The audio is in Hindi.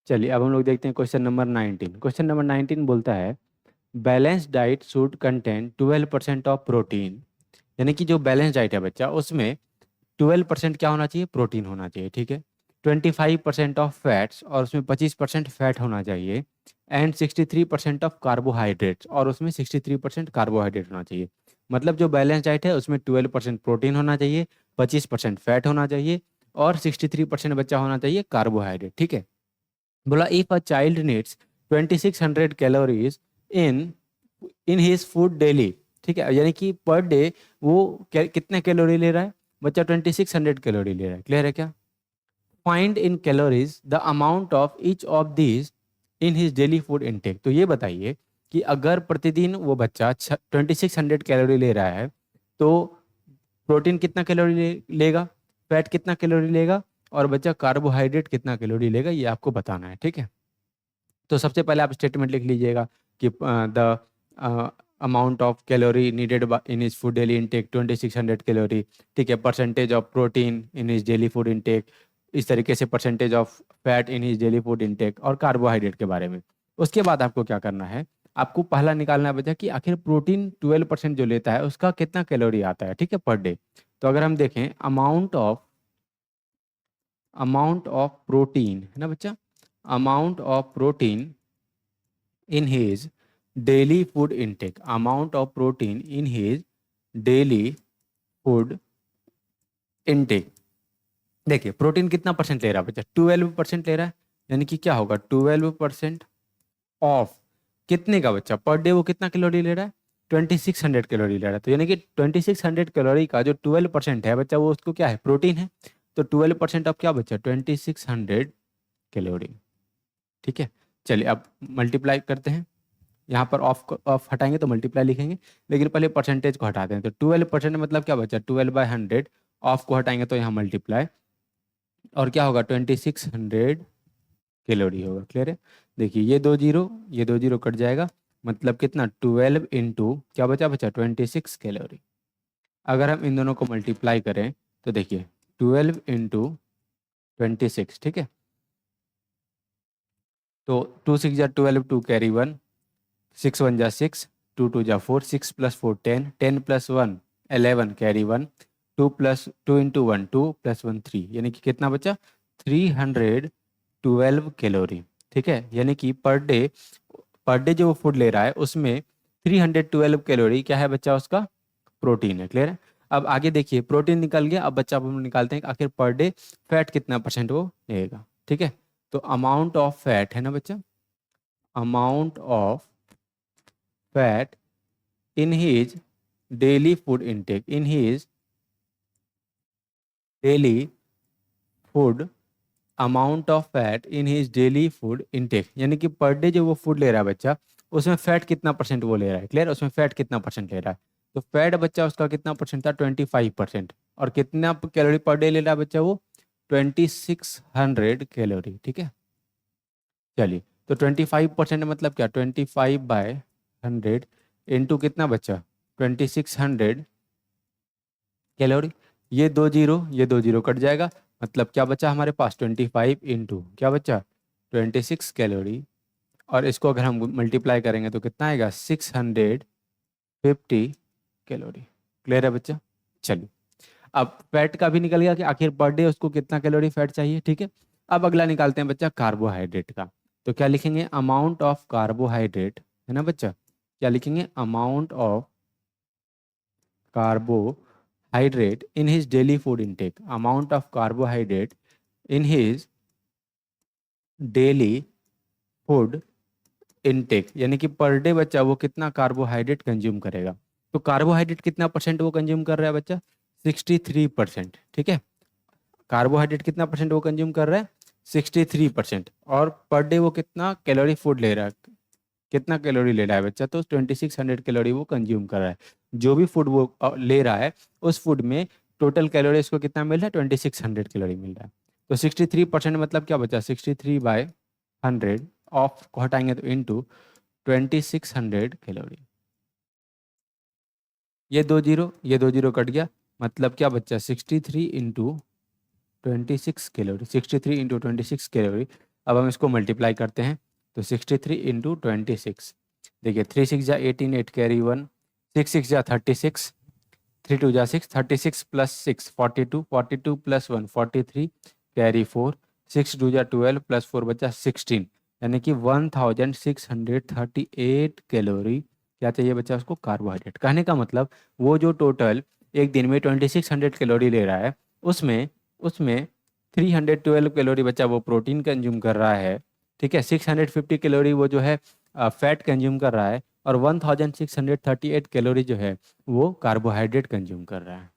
चलिए अब हम लोग देखते हैं क्वेश्चन नंबर 19। क्वेश्चन नंबर 19 बोलता है balance diet should contain 12% of protein. यानी कि जो बैलेंस डाइट है बच्चा उसमें 12% क्या होना चाहिए, प्रोटीन होना चाहिए, ठीक है। 25% ऑफ फैट्स और उसमें 25% फैट होना चाहिए। एंड 63% ऑफ कार्बोहाइड्रेट्स और उसमें 63% कार्बोहाइड्रेट होना चाहिए। मतलब जो बैलेंस डाइट है उसमें 12% प्रोटीन होना चाहिए, 25% फैट होना चाहिए और 63% बच्चा होना चाहिए कार्बोहाइड्रेट, ठीक है। बोला if a child needs 2600 calories in in his food daily, ठीक है, यानी कि पर डे वो कितने कैलोरी ले रहा है बच्चा, 2600 कैलोरी ले रहा है। क्लियर है क्या? Find in calories the amount of each of these in his daily food intake. तो ये बताइए कि अगर प्रतिदिन वो बच्चा 2600 कैलोरी ले रहा है तो प्रोटीन कितना कैलोरी लेगा, फैट कितना कैलोरी लेगा और बच्चा कार्बोहाइड्रेट कितना कैलोरी लेगा, ये आपको बताना है, ठीक है। तो सबसे पहले आप स्टेटमेंट लिख लीजिएगा कि the amount of calorie needed in is food daily intake 2600 calorie, ठीक है। Percentage of protein in is daily food intake, इस तरीके से percentage of fat in is daily food intake और कार्बोहाइड्रेट के बारे में। उसके बाद आपको क्या करना है, आपको पहला निकालना है बच्चा कि आखिर प्रोटीन 12% जो लेता है उसका कितना कैलोरी आता है, ठीक है, पर डे। तो अगर हम देखें अमाउंट ऑफ प्रोटीन है ना बच्चा, amount of protein in his daily food intake, amount of protein in his daily food intake। देखिए प्रोटीन कितना परसेंट ले रहा है बच्चा, 12% ले रहा है। यानी कि क्या होगा, 12% ऑफ कितने का बच्चा, पर डे वो कितना कैलोरी ले रहा है, 2600 कैलोरी ले रहा है। तो यानी कि 2600 कैलोरी का जो 12% है बच्चा वो उसको क्या है, प्रोटीन है। तो 12% ऑफ क्या बच्चा, 2600 कैलोरी, ठीक है। चलिए अब मल्टीप्लाई करते हैं। यहाँ पर ऑफ ऑफ हटाएंगे तो मल्टीप्लाई लिखेंगे, लेकिन पहले परसेंटेज को हटाते हैं। तो 12% मतलब क्या बचा, 12/100। ऑफ को हटाएंगे तो यहाँ मल्टीप्लाई और क्या होगा, 2600 कैलोरी होगा। क्लियर है? देखिए ये दो जीरो कट जाएगा, मतलब कितना, 12 इंटू क्या बचा बचा 26 कैलोरी। अगर हम इन दोनों को मल्टीप्लाई करें तो देखिए 12 इंटू 26, ठीक है। तो 2 6 जा 12, 2 कैरी 1, 6 1 जा 6, 2 2 जा 4, 6 + 4 10, 10 + 1 11 कैरी 1, 2 इंटू 1 2 + 1 3, यानी कि कितना बचा, 312 कैलोरी, ठीक है। यानी कि पर डे जो वो फूड ले रहा है उसमें 312 कैलोरी क्या है बच्चा, उसका प्रोटीन है। क्लियर है? अब आगे देखिए प्रोटीन निकल गया, अब बच्चा हम निकालते हैं कि आखिर पर डे फैट कितना परसेंट वो लेगा, ठीक है। तो अमाउंट ऑफ फैट है ना बच्चा, amount of fat in his daily food intake, in his daily food amount of fat in his daily food intake, यानी कि पर डे जो वो फूड ले रहा है बच्चा उसमें फैट कितना परसेंट वो ले रहा है। क्लियर? उसमें फैट कितना परसेंट ले रहा है, तो फैट बच्चा उसका कितना परसेंट था, 25%। और कितना कैलोरी पर डे ले रहा है बच्चा वो, 2600 कैलोरी, ठीक है। चलिए तो 25% मतलब क्या, 25/100 इंटू कितना बच्चा, 2600 कैलोरी। ये दो जीरो कट जाएगा, मतलब क्या बचा हमारे पास, 25 इंटू क्या बचा, 26 कैलोरी। और इसको अगर हम मल्टीप्लाई करेंगे तो कितना आएगा, 650 कैलोरी। क्लियर है बच्चा? चलिए अब फैट का भी निकल गया कि आखिर पर डे उसको कितना कैलोरी फैट चाहिए, ठीक है। अब अगला निकालते हैं बच्चा कार्बोहाइड्रेट का। तो क्या लिखेंगे, अमाउंट ऑफ कार्बोहाइड्रेट, है ना बच्चा, क्या लिखेंगे, amount of carbohydrate in his daily food intake, amount of carbohydrate in his daily food intake, यानी कि पर डे बच्चा वो कितना कार्बोहाइड्रेट कंज्यूम करेगा। तो कार्बोहाइड्रेट कितना परसेंट वो कंज्यूम कर रहा है बच्चा, 63%, ठीक है। कार्बोहाइड्रेट कितना परसेंट वो कंज्यूम कर रहा है, 63%। और पर डे वो कितना कैलोरी फूड ले रहा है, कितना कैलोरी ले रहा है बच्चा, तो 2600 कैलोरी वो कंज्यूम कर रहा है। जो भी फूड वो ले रहा है उस फूड में टोटल कैलोरी इसको कितना मिल रहा है, 2600 कैलोरी मिल रहा है। तो 63% मतलब क्या बचा, 63/100, ऑफ को हटाएंगे तो इंटू 2600 कैलोरी। ये दो जीरो कट गया, मतलब क्या बच्चा, 63 इंटू 26 कैलोरी, 63 इंटू 26 कैलोरी। अब हम इसको मल्टीप्लाई करते हैं, तो 63 इंटू 26, देखिए 3 6 जा 18, 8 कैरी 1, 6 6 जा 36, 3 2 जा 6, 36 प्लस 6 42, 42 प्लस 1 43, कैरी 4, 6 2 जा 12 प्लस 4 बचा 16, यानी कि 1638 कैलोरी क्या चाहिए बच्चा उसको, कार्बोहाइड्रेट। कहने का मतलब वो जो टोटल एक दिन में 2600 कैलोरी ले रहा है, उसमें उसमें 312 कैलोरी बच्चा वो प्रोटीन कंज्यूम कर रहा है, ठीक है, 650 कैलोरी वो जो है फैट कंज्यूम कर रहा है, और 1638 कैलोरी जो है वो कार्बोहाइड्रेट कंज्यूम कर रहा है।